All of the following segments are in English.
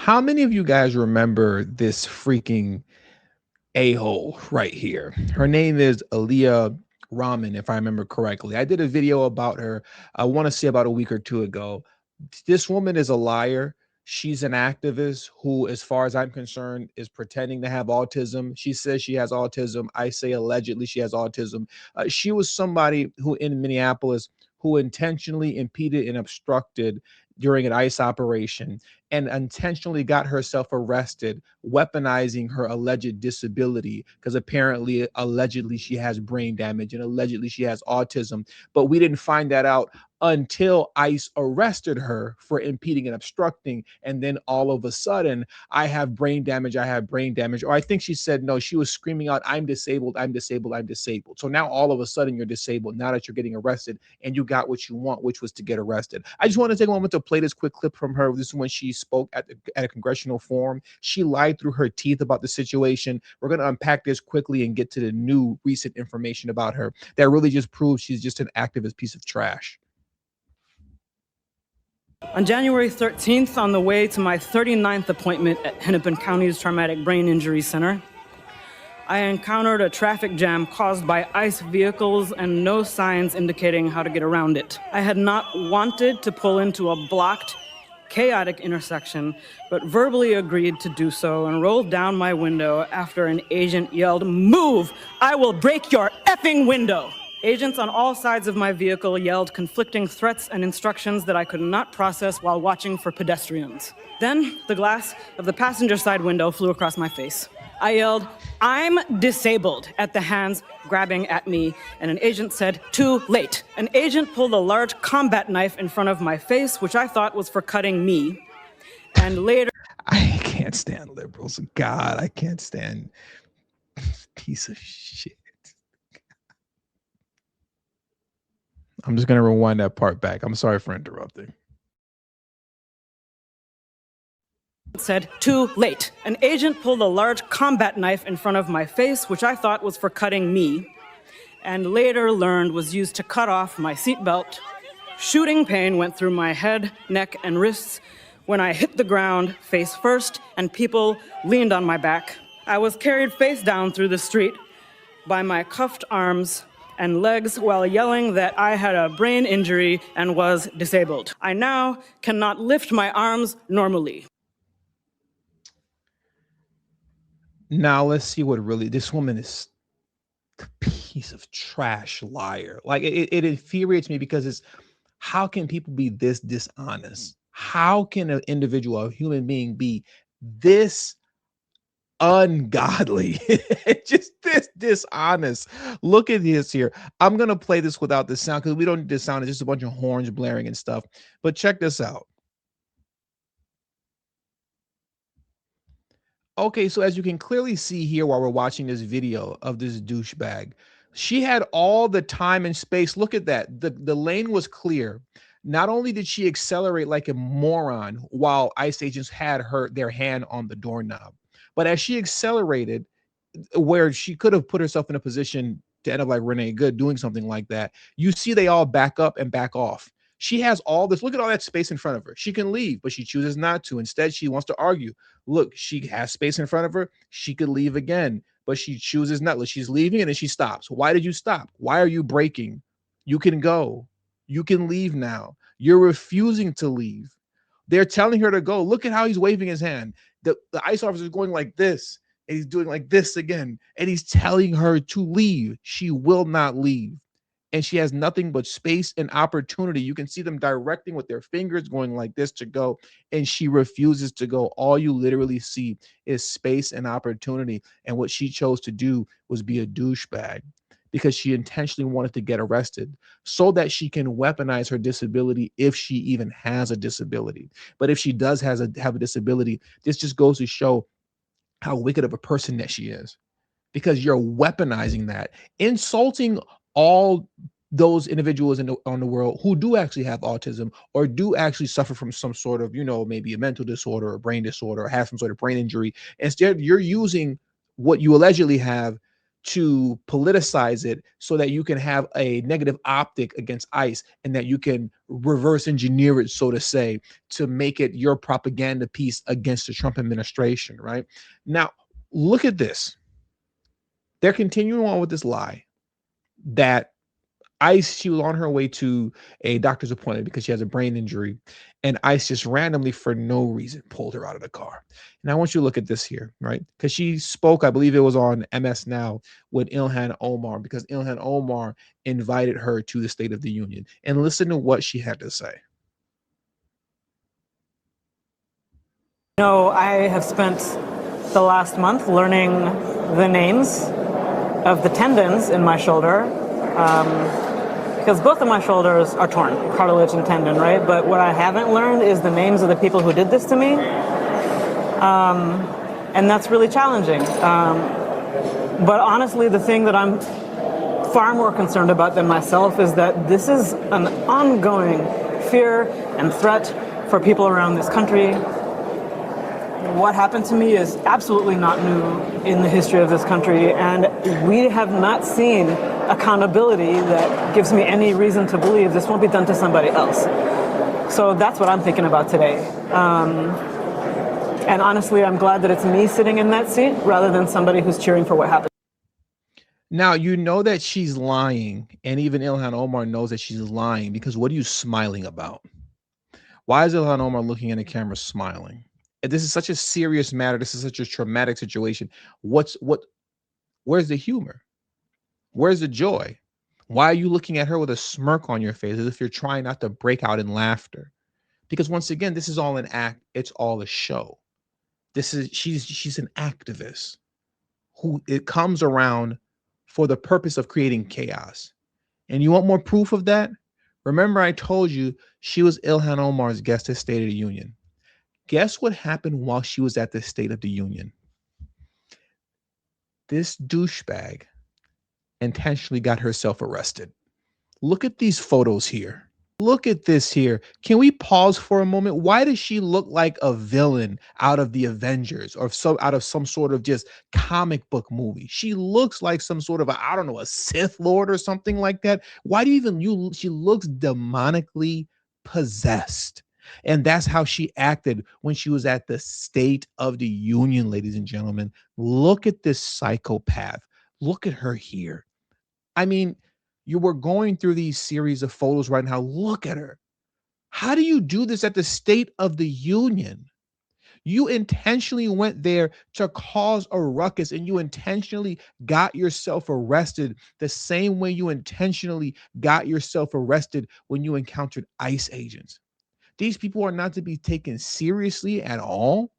How many of you guys remember this freaking a-hole right here? Her name is Aliya Rahman, if I remember correctly. I did a video about her, I want to say about a week or two ago. This woman is a liar. She's an activist who, as far as I'm concerned, is pretending to have autism. She says she has autism. I say allegedly she has autism. She was somebody who in Minneapolis who intentionally impeded and obstructed during an ICE operation and intentionally got herself arrested, weaponizing her alleged disability because apparently, allegedly, she has brain damage and allegedly she has autism. But we didn't find that out until ICE arrested her for impeding and obstructing. And then all of a sudden, I have brain damage, I have brain damage. Or I think she said, no, she was screaming out, I'm disabled, I'm disabled, I'm disabled. So now all of a sudden you're disabled now that you're getting arrested and you got what you want, which was to get arrested. I just want to take a moment to play this quick clip from her. This is when she spoke at a congressional forum. She lied through her teeth about the situation. We're going to unpack this quickly and get to the new recent information about her that really just proves she's just an activist piece of trash. On January 13th, on the way to my 39th appointment at Hennepin County's Traumatic Brain Injury Center, I encountered a traffic jam caused by ICE vehicles and no signs indicating how to get around it. I had not wanted to pull into a blocked, chaotic intersection, but verbally agreed to do so and rolled down my window after an agent yelled, "Move! I will break your effing window!" Agents on all sides of my vehicle yelled conflicting threats and instructions that I could not process while watching for pedestrians. Then, the glass of the passenger side window flew across my face. I yelled, "I'm disabled," at the hands grabbing at me, and an agent said, "Too late." An agent pulled a large combat knife in front of my face, which I thought was for cutting me. And later... I can't stand liberals. God, I can't stand piece of shit. I'm just going to rewind that part back. I'm sorry for interrupting. Said, "Too late." An agent pulled a large combat knife in front of my face, which I thought was for cutting me, and later learned was used to cut off my seatbelt. Shooting pain went through my head, neck, and wrists when I hit the ground face first and people leaned on my back. I was carried face down through the street by my cuffed arms and legs while yelling that I had a brain injury and was disabled. I now cannot lift my arms normally. Now let's see what really, this woman is a piece of trash liar. Like it infuriates me because it's, how can people be this dishonest? How can an individual, a human being, be this ungodly? Just this dishonest. Look at this here. I'm gonna play this without the sound because we don't need the sound. It's just a bunch of horns blaring and stuff. But check this out. Okay, so as you can clearly see here while we're watching this video of this douchebag, she had all the time and space. Look at that. The lane was clear. Not only did she accelerate like a moron while ICE agents had their hand on the doorknob, but as she accelerated, where she could have put herself in a position to end up like Renee Good doing something like that, you see they all back up and back off. She has all this. Look at all that space in front of her. She can leave, but she chooses not to. Instead, she wants to argue. Look, she has space in front of her. She could leave again, but she chooses not. She's leaving and then she stops. Why did you stop? Why are you braking? You can go. You can leave now. You're refusing to leave. They're telling her to go. Look at how he's waving his hand. The ICE officer is going like this, and he's doing like this again, and he's telling her to leave. She will not leave. And she has nothing but space and opportunity. You can see them directing with their fingers going like this to go, and she refuses to go. All you literally see is space and opportunity. And what she chose to do was be a douchebag because she intentionally wanted to get arrested so that she can weaponize her disability if she even has a disability. But if she does have a disability, this just goes to show how wicked of a person that she is, because you're weaponizing that, insulting all those individuals on the world who do actually have autism or do actually suffer from some sort of, maybe a mental disorder or brain disorder or have some sort of brain injury. Instead, you're using what you allegedly have to politicize it so that you can have a negative optic against ICE and that you can reverse engineer it, so to say, to make it your propaganda piece against the Trump administration, right? Now, look at this. They're continuing on with this lie that ICE, she was on her way to a doctor's appointment because she has a brain injury, and ICE just randomly, for no reason, pulled her out of the car. And I want you to look at this here, right? Because she spoke, I believe it was on MS Now with Ilhan Omar, because Ilhan Omar invited her to the State of the Union. And listen to what she had to say. No, I have spent the last month learning the names of the tendons in my shoulder, because both of my shoulders are torn, cartilage and tendon, right? But what I haven't learned is the names of the people who did this to me, and that's really challenging. But honestly, the thing that I'm far more concerned about than myself is that this is an ongoing fear and threat for people around this country. What happened to me is absolutely not new in the history of this country, and we have not seen accountability that gives me any reason to believe this won't be done to somebody else. So that's what I'm thinking about today. And honestly, I'm glad that it's me sitting in that seat rather than somebody who's cheering for what happened. Now, you know that she's lying, and even Ilhan Omar knows that she's lying, because what are you smiling about? Why is Ilhan Omar looking in the camera smiling? This is such a serious matter. This is such a traumatic situation. Where's the humor? Where's the joy? Why are you looking at her with a smirk on your face as if you're trying not to break out in laughter? Because once again, this is all an act. It's all a show. She's an activist who it comes around for the purpose of creating chaos. And you want more proof of that? Remember, I told you she was Ilhan Omar's guest at State of the Union. Guess what happened while she was at the State of the Union? This douchebag intentionally got herself arrested. Look at these photos here. Look at this here. Can we pause for a moment? Why does she look like a villain out of the Avengers or out of some sort of just comic book movie? She looks like some sort of I don't know, a Sith Lord or something like that. Why do you even she looks demonically possessed. And that's how she acted when she was at the State of the Union, ladies and gentlemen. Look at this psychopath. Look at her here. I mean, you were going through these series of photos right now. Look at her. How do you do this at the State of the Union? You intentionally went there to cause a ruckus, and you intentionally got yourself arrested the same way you intentionally got yourself arrested when you encountered ICE agents. These people are not to be taken seriously at all.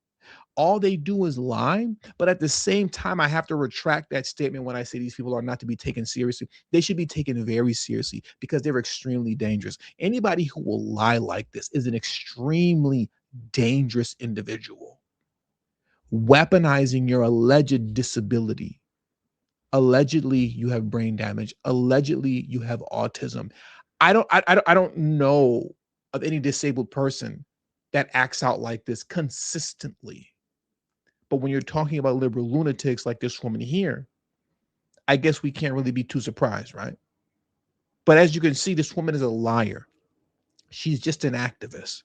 All they do is lie. But at the same time, I have to retract that statement when I say these people are not to be taken seriously. They should be taken very seriously because they're extremely dangerous. Anybody who will lie like this is an extremely dangerous individual. Weaponizing your alleged disability. Allegedly, you have brain damage. Allegedly, you have autism. I don't know of any disabled person that acts out like this consistently. But when you're talking about liberal lunatics like this woman here, I guess we can't really be too surprised, right? But as you can see, this woman is a liar. She's just an activist.